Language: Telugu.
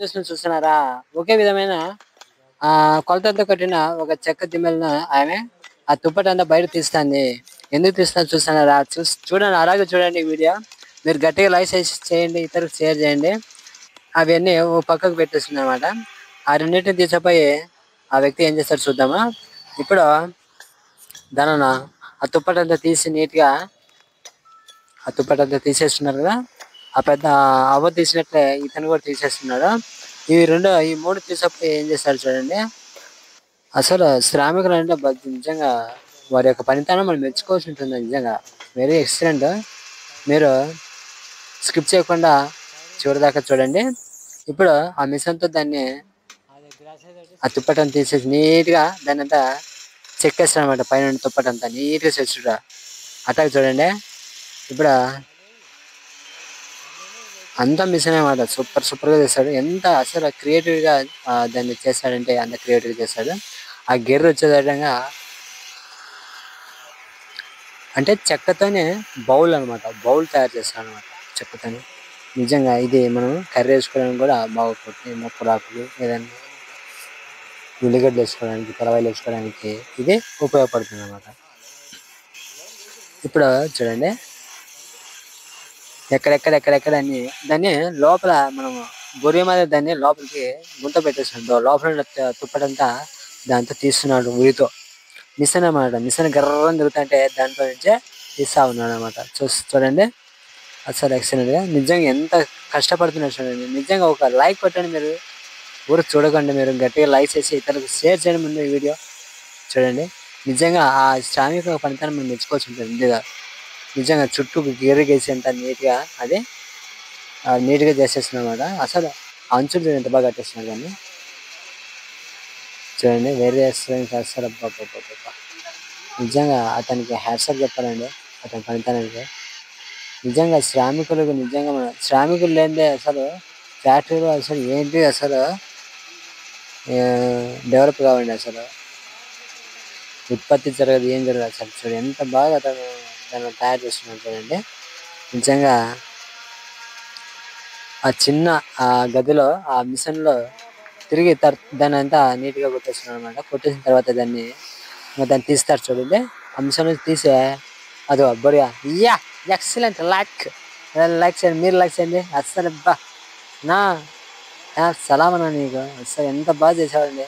చూస్తున్నారా? ఒకే విధమైన కొలతలతో కట్టిన ఒక చెక్క దిమ్మెలను ఆమె ఆ తుప్పటంతా బయట తీస్తాంది. ఎందుకు తీస్తాందో చూస్తున్నారా? చూడండి, అలాగే చూడండి వీడియో. మీరు గట్టిగా లైక్ చేయండి, ఇతరులకు షేర్ చేయండి. అవన్నీ ఓ పక్కకు పెట్టేస్తుందన్నమాట. ఆ రెండింటిని తీసుకుపోయి ఆ వ్యక్తి ఏం చేస్తాడో చూద్దామా. ఇప్పుడు దానిన ఆ తుప్పటంతా తీసి నీట్‌గా ఆ తుప్పటంతా తీసేస్తున్నారు కదా! ఆ పెద్ద అవ్వ తీసినట్లే ఇతను కూడా తీసేస్తున్నాడు. ఈ 3 తీసుకుపోయి ఏం చేస్తాడో చూడండి. అసలు శ్రామికులంటే నిజంగా వారి యొక్క పనితనం మనం మెచ్చుకోవాల్సి ఉంటుంది నిజంగా. Very excellent. మీరు స్కిప్ చేయకుండా చివరి దాకా చూడండి. ఇప్పుడు ఆ మిషన్‌తో దాన్ని ఆ తుప్పటను తీసేసి నీట్‌గా దాన్నంతా చెక్కేస్తాడనమాట. పైనుండి తుప్పటంతా నీట్‌గా చేస్తుడు. అట్లాగే చూడండి. ఇప్పుడు అంతా మిషనే అన్నమాట. సూపర్‌గా చేస్తాడు. ఎంత అసలు క్రియేటివ్‌గా దాన్ని చేస్తాడంటే అంత క్రియేటివ్‌గా చేస్తాడు. ఆ గెర్రు వచ్చేటంగా అంటే చెక్కతోనే బౌల్ అనమాట. బౌల్ తయారు చేస్తాడనమాట చెక్కతోనే. నిజంగా ఇది మనం కర్రీ వేసుకోవడానికి కూడా బాగుపడుతుంది. ముక్కలాకులు ఏదన్నా ఉల్లిగడ్డలు వేసుకోవడానికి, తెల్లవాయలు వేసుకోవడానికి ఇది ఉపయోగపడుతుందన్నమాట. ఇప్పుడు చూడండి. ఎక్కడెక్కడ అన్ని దాన్ని లోపల మనము గొర్రె మాదిరి దాన్ని లోపలికి గుంత పెట్టేస్తున్నాడు. లోపల ఉన్న తుప్పటంతా దాంతో తీస్తున్నాడు ఉరితో. మిషన్ అన్నమాట. మిషన్ గర్రని తిరుగుతుంటే దాంట్లో నుంచే తీస్తా ఉన్నాడు అనమాట. చూడండి. అసలు ఎక్సలెంట్‌గా నిజంగా ఎంత కష్టపడుతున్నాడో చూడండి. నిజంగా ఒక లైక్ కొట్టండి మీరు. ఊరికే చూడకండి మీరు. గట్టిగా లైక్ చేసి ఇతరులకు షేర్ చేయండి ముందు ఈ వీడియో. చూడండి. నిజంగా ఆ శ్రామిక పనితనం మనం మెచ్చుకోవాల్సి ఉంటుంది. నిజంగా చుట్టూ గేరేగేసేంత నీట్‌గా అది నీట్‌గా చేసేస్తున్నాడన్నమాట. అసలు అంచులు చూడండి ఎంత బాగా కట్టేస్తున్నాడు దాన్ని. చూడండి. వెరీ ఎక్సలెంట్ అసలు అబ్బబ్బబ్బబ్బా! నిజంగా అతనికి హ్యాట్స్ ఆఫ్ చెప్పాలండి. అతని పనితనానికి. నిజంగా శ్రామికులు లేనిదే అసలు ఫ్యాక్టరీలో అసలు ఏంటి అసలు డెవలప్ కావండి అసలు. ఉత్పత్తి జరగదు, ఏం జరగదు అసలు. చూడు ఎంత బాగా అతను దాన్ని తయారు చేస్తున్నాడు చూడండి. నిజంగా ఆ చిన్న గదిలో ఆ మిషన్‌లో తిరిగి దాన్నంతా నీట్‌గా కొట్టేస్తున్నాడు అనమాట. కొట్టేసిన తర్వాత దాన్ని తీస్తారు చూడండి. ఆ మిషన్ నుంచి తీసి అదో బొడిగా యాహ్! ఎక్సలెంట్ లైక్ చేయండి. మీరు లైక్ చేయండి. అస్సలు అబ్బా! నా సలాం అన్న నీకు. అస్సలు ఎంత బాగా చేసావండి.